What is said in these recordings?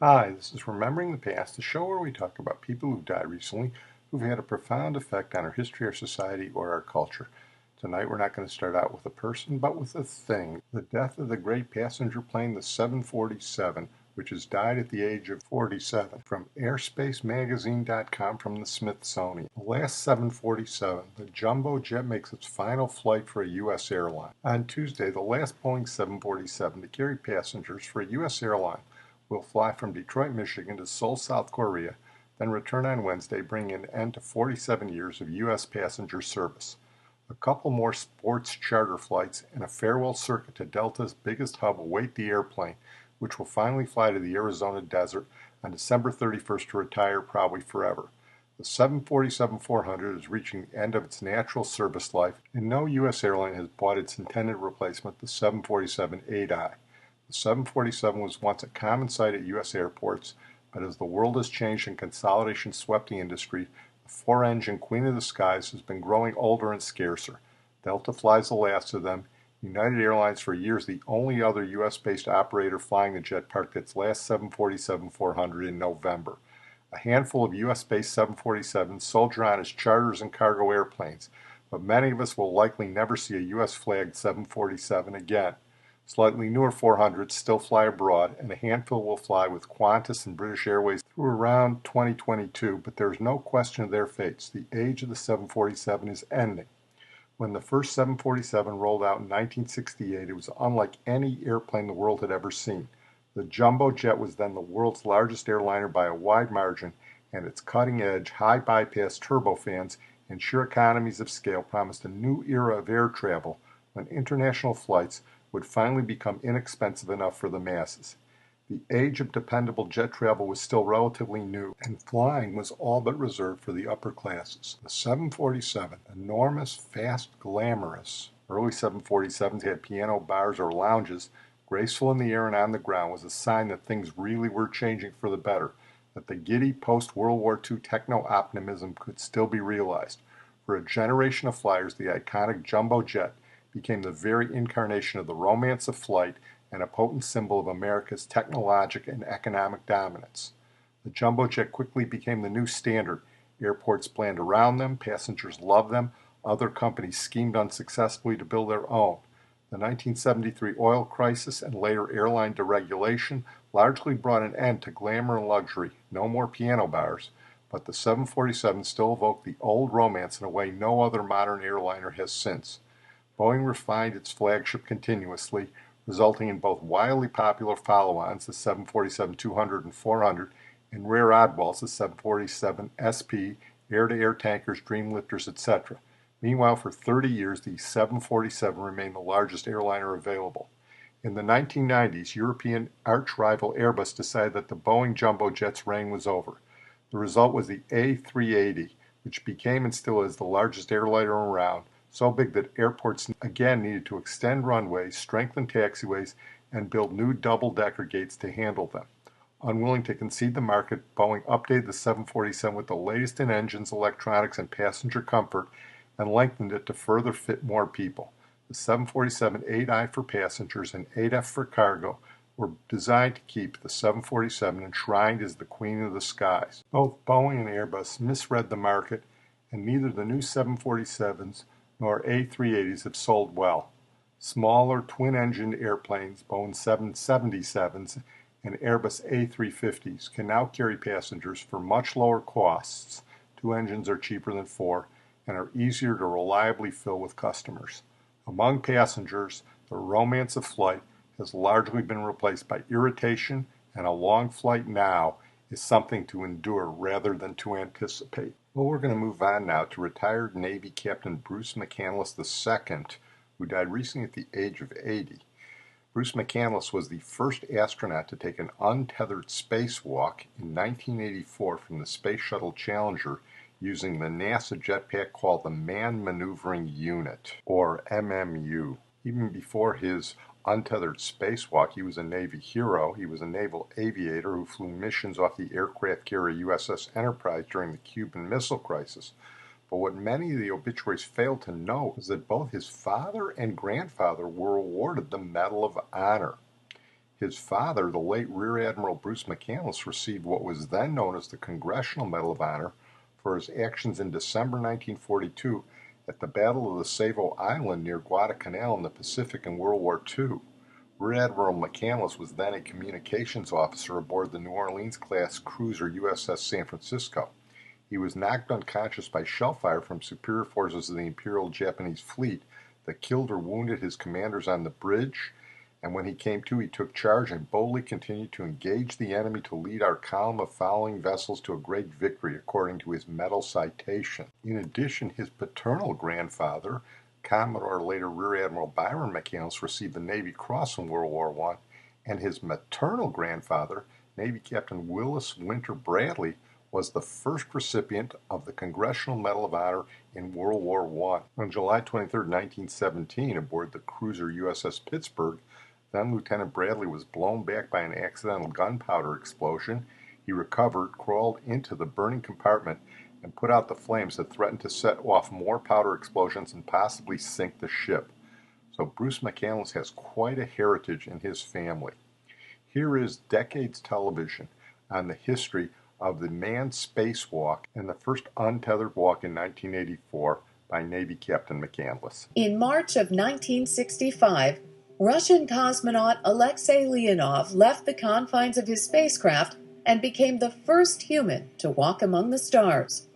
Hi, this is Remembering the Past, the show where we talk about people who've died recently who've had a profound effect on our history, our society, or our culture. Tonight we're not going to start out with a person, but with a thing. The death of the great passenger plane, the 747, which has died at the age of 47. From AirSpaceMagazine.com from the Smithsonian. The last 747, the jumbo jet, makes its final flight for a U.S. airline. On Tuesday, the last Boeing 747 to carry passengers for a U.S. airline will fly from Detroit, Michigan to Seoul, South Korea, then return on Wednesday, bringing an end to 47 years of U.S. passenger service. A couple more sports charter flights and a farewell circuit to Delta's biggest hub await the airplane, which will finally fly to the Arizona desert on December 31st to retire probably forever. The 747-400 is reaching the end of its natural service life, and no U.S. airline has bought its intended replacement, the 747-8i. The 747 was once a common sight at U.S. airports, but as the world has changed and consolidation swept the industry, the four-engine queen of the skies has been growing older and scarcer. Delta flies the last of them. United Airlines, for years the only other U.S.-based operator flying the jet, parked its last 747-400 in November. A handful of U.S.-based 747s soldier on as charters and cargo airplanes, but many of us will likely never see a U.S.-flagged 747 again. Slightly newer 400s still fly abroad, and a handful will fly with Qantas and British Airways through around 2022, but there is no question of their fates. The age of the 747 is ending. When the first 747 rolled out in 1968, it was unlike any airplane the world had ever seen. The jumbo jet was then the world's largest airliner by a wide margin, and its cutting-edge, high-bypass turbofans and sheer economies of scale promised a new era of air travel when international flights would finally become inexpensive enough for the masses. The age of dependable jet travel was still relatively new, and flying was all but reserved for the upper classes. The 747, enormous, fast, glamorous. Early 747s had piano bars or lounges, graceful in the air and on the ground, was a sign that things really were changing for the better, that the giddy post-World War II techno-optimism could still be realized. For a generation of flyers, the iconic jumbo jet became the very incarnation of the romance of flight and a potent symbol of America's technological and economic dominance. The jumbo jet quickly became the new standard. Airports planned around them, passengers loved them, other companies schemed unsuccessfully to build their own. The 1973 oil crisis and later airline deregulation largely brought an end to glamour and luxury. No more piano bars, but the 747 still evoked the old romance in a way no other modern airliner has since. Boeing refined its flagship continuously, resulting in both wildly popular follow-ons, the 747-200 and 400, and rare oddballs, the 747 SP, air-to-air tankers, Dreamlifters, etc. Meanwhile, for 30 years, the 747 remained the largest airliner available. In the 1990s, European arch-rival Airbus decided that the Boeing jumbo jet's reign was over. The result was the A380, which became and still is the largest airliner around, so big that airports again needed to extend runways, strengthen taxiways, and build new double-decker gates to handle them. Unwilling to concede the market, Boeing updated the 747 with the latest in engines, electronics, and passenger comfort, and lengthened it to further fit more people. The 747-8i for passengers and 8F for cargo were designed to keep the 747 enshrined as the queen of the skies. Both Boeing and Airbus misread the market, and neither the new 747s nor A380s have sold well. Smaller twin-engined airplanes, Boeing 777s and Airbus A350s, can now carry passengers for much lower costs. Two engines are cheaper than four and are easier to reliably fill with customers. Among passengers, the romance of flight has largely been replaced by irritation, and a long flight now is something to endure rather than to anticipate. Well, we're going to move on now to retired Navy Captain Bruce McCandless II, who died recently at the age of 80. Bruce McCandless was the first astronaut to take an untethered spacewalk in 1984 from the Space Shuttle Challenger using the NASA jetpack called the Man Maneuvering Unit, or MMU. Even before his untethered spacewalk, he was a Navy hero. He was a naval aviator who flew missions off the aircraft carrier USS Enterprise during the Cuban Missile Crisis. But what many of the obituaries failed to note is that both his father and grandfather were awarded the Medal of Honor. His father, the late Rear Admiral Bruce McCandless, received what was then known as the Congressional Medal of Honor for his actions in December 1942 at the Battle of the Savo Island near Guadalcanal in the Pacific in World War II. Rear Admiral McCandless was then a communications officer aboard the New Orleans-class cruiser USS San Francisco. He was knocked unconscious by shell fire from superior forces of the Imperial Japanese fleet that killed or wounded his commanders on the bridge, and when he came to, he took charge and boldly continued to engage the enemy to lead our column of following vessels to a great victory, according to his medal citation. In addition, his paternal grandfather, Commodore later Rear Admiral Byron McCandless, received the Navy Cross in World War I, and his maternal grandfather, Navy Captain Willis Winter Bradley, was the first recipient of the Congressional Medal of Honor in World War I. On July 23, 1917, aboard the cruiser USS Pittsburgh, then Lieutenant Bradley was blown back by an accidental gunpowder explosion. He recovered, crawled into the burning compartment, and put out the flames that threatened to set off more powder explosions and possibly sink the ship. So Bruce McCandless has quite a heritage in his family. Here is Decades Television on the history of the manned spacewalk and the first untethered walk in 1984 by Navy Captain McCandless. In March of 1965, Russian cosmonaut Alexei Leonov left the confines of his spacecraft and became the first human to walk among the stars.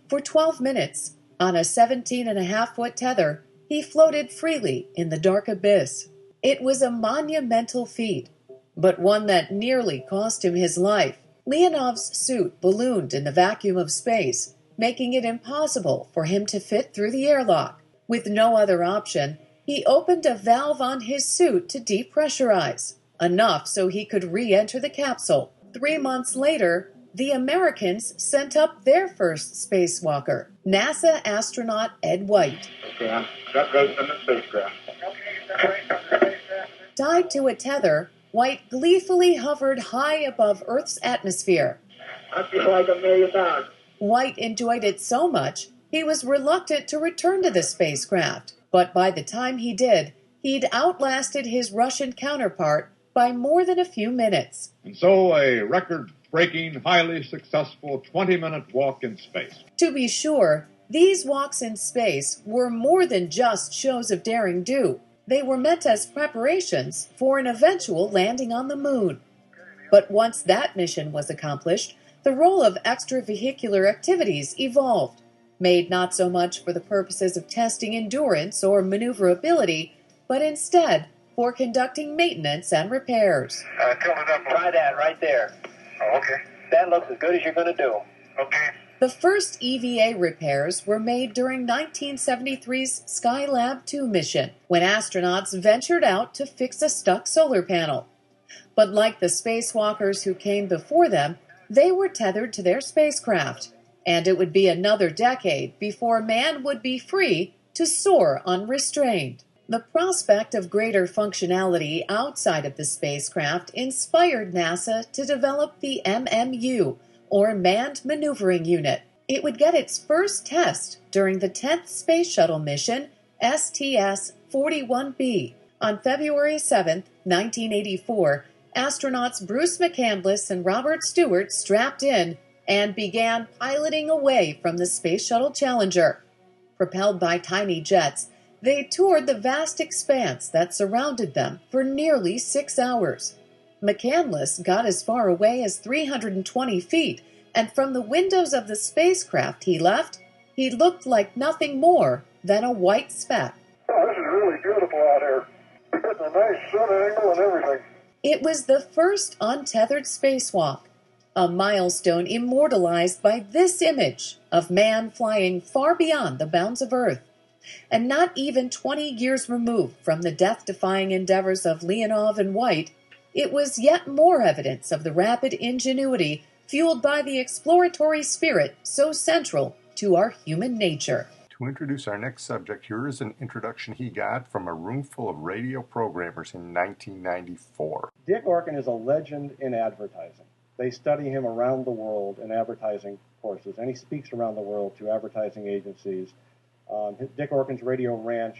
For 12 minutes, on a 17.5-foot tether, he floated freely in the dark abyss. It was a monumental feat, but one that nearly cost him his life. Leonov's suit ballooned in the vacuum of space, making it impossible for him to fit through the airlock. With no other option, he opened a valve on his suit to depressurize, enough so he could re-enter the capsule. 3 months later, the Americans sent up their first spacewalker, NASA astronaut Ed White. Okay, that goes in the spacecraft. Tied to a tether, White gleefully hovered high above Earth's atmosphere. I feel like $1 million. White enjoyed it so much, he was reluctant to return to the spacecraft. But by the time he did, he'd outlasted his Russian counterpart by more than a few minutes. And so a record-breaking, highly successful 20-minute walk in space. To be sure, these walks in space were more than just shows of daring do. They were meant as preparations for an eventual landing on the moon. But once that mission was accomplished, the role of extravehicular activities evolved, made not so much for the purposes of testing endurance or maneuverability, but instead for conducting maintenance and repairs. Tilt it up. Try that right there. Oh, okay. That looks as good as you're going to do. Okay. The first EVA repairs were made during 1973's Skylab 2 mission, when astronauts ventured out to fix a stuck solar panel. But like the spacewalkers who came before them, they were tethered to their spacecraft, and it would be another decade before man would be free to soar unrestrained. The prospect of greater functionality outside of the spacecraft inspired NASA to develop the MMU, or Manned Maneuvering Unit. It would get its first test during the 10th Space Shuttle mission, STS-41B. On February 7, 1984, astronauts Bruce McCandless and Robert Stewart strapped in and began piloting away from the Space Shuttle Challenger. Propelled by tiny jets, they toured the vast expanse that surrounded them for nearly 6 hours. McCandless got as far away as 320 feet, and from the windows of the spacecraft he left, he looked like nothing more than a white speck. Oh, this is really beautiful out here. We're getting a nice sun angle and everything. It was the first untethered spacewalk, a milestone immortalized by this image of man flying far beyond the bounds of Earth. And not even 20 years removed from the death-defying endeavors of Leonov and White, it was yet more evidence of the rapid ingenuity fueled by the exploratory spirit so central to our human nature. To introduce our next subject, here is an introduction he got from a room full of radio programmers in 1994. Dick Orkin is a legend in advertising. They study him around the world in advertising courses, and he speaks around the world to advertising agencies. Dick Orkin's Radio Ranch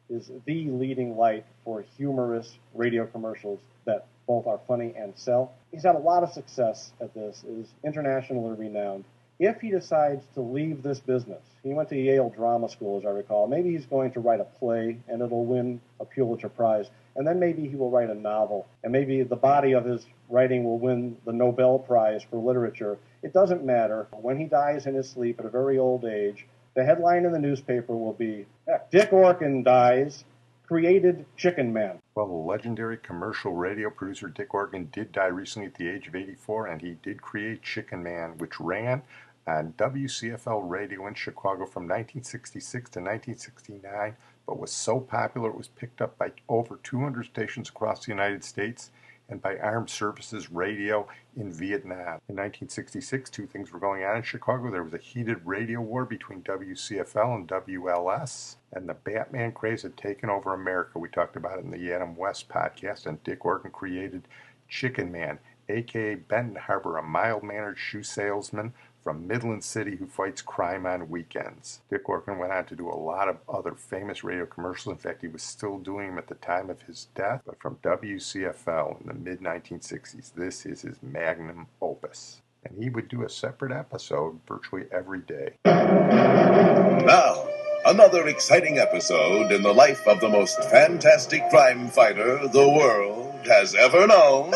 is the leading light for humorous radio commercials that both are funny and sell. He's had a lot of success at this, is internationally renowned. If he decides to leave this business, he went to Yale Drama School, as I recall, maybe he's going to write a play and it'll win a Pulitzer Prize, and then maybe he will write a novel, and maybe the body of his writing will win the Nobel Prize for literature. It doesn't matter. When he dies in his sleep at a very old age, the headline in the newspaper will be, Dick Orkin dies, created Chickenman. Well, the legendary commercial radio producer Dick Orkin did die recently at the age of 84, and he did create Chickenman, which ran on WCFL radio in Chicago from 1966 to 1969, but was so popular it was picked up by over 200 stations across the United States and by Armed Services Radio in Vietnam. In 1966, two things were going on in Chicago. There was a heated radio war between WCFL and WLS, and the Batman craze had taken over America. We talked about it in the Adam West podcast, and Dick Orkin created Chickenman, a.k.a. Benton Harbor, a mild-mannered shoe salesman from Midland City who fights crime on weekends. Dick Orkin went on to do a lot of other famous radio commercials. In fact, he was still doing them at the time of his death. But from WCFL in the mid-1960s, this is his magnum opus. And he would do a separate episode virtually every day. Now, another exciting episode in the life of the most fantastic crime fighter the world has ever known.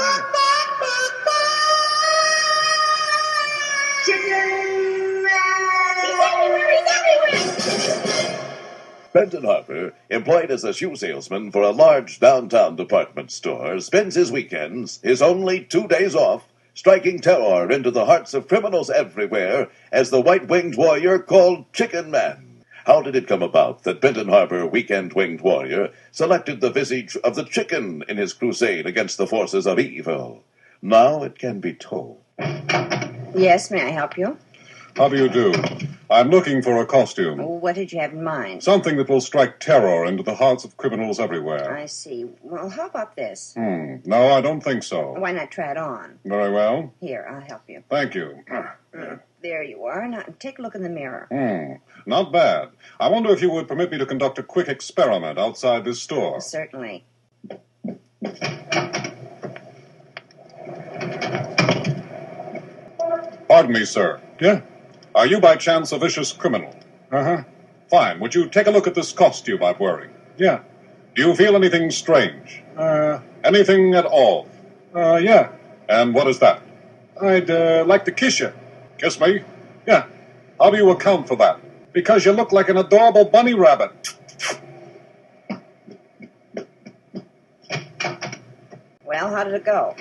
Benton Harbor, employed as a shoe salesman for a large downtown department store, spends his weekends, his only 2 days off, striking terror into the hearts of criminals everywhere as the white-winged warrior called Chickenman. How did it come about that Benton Harbor weekend-winged warrior selected the visage of the chicken in his crusade against the forces of evil? Now it can be told. Yes, may I help you? How do you do? I'm looking for a costume. What did you have in mind? Something that will strike terror into the hearts of criminals everywhere. I see. Well, how about this? No, I don't think so. Why not try it on? Very well. Here, I'll help you. Thank you. There you are. Now, take a look in the mirror. Not bad. I wonder if you would permit me to conduct a quick experiment outside this store. Certainly. Pardon me, sir. Yeah? Are you by chance a vicious criminal? Uh-huh. Fine. Would you take a look at this costume I'm wearing? Yeah. Do you feel anything strange? Anything at all? Yeah. And what is that? I'd like to kiss you. Kiss me? Yeah. How do you account for that? Because you look like an adorable bunny rabbit. Well, how did it go?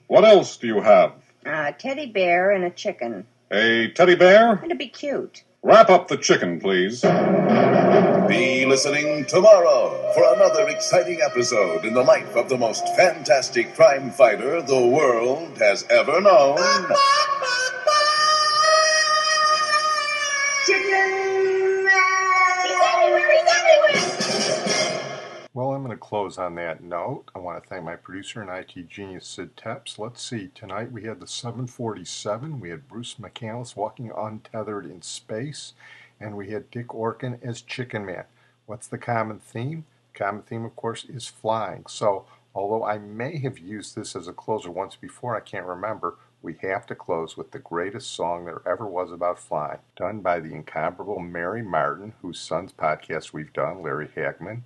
What else do you have? A teddy bear and a chicken. A teddy bear? It'd be cute. Wrap up the chicken, please. Be listening tomorrow for another exciting episode in the life of the most fantastic crime fighter the world has ever known. Well, I'm going to close on that note. I want to thank my producer and IT genius, Sid Tepps. Let's see. Tonight we had the 747. We had Bruce McCandless walking untethered in space. And we had Dick Orkin as Chickenman. What's the common theme? The common theme, of course, is flying. So, although I may have used this as a closer once before, I can't remember, we have to close with the greatest song there ever was about flying, done by the incomparable Mary Martin, whose son's podcast we've done, Larry Hagman.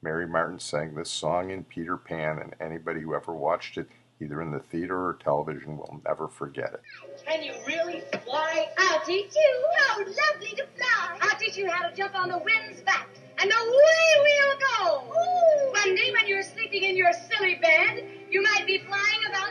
Mary Martin sang this song in Peter Pan, and anybody who ever watched it, either in the theater or television, will never forget it. Can you really fly? I'll teach you. How lovely to fly. I'll teach you how to jump on the wind's back, and away we'll go. Ooh. One day when you're sleeping in your silly bed, you might be flying about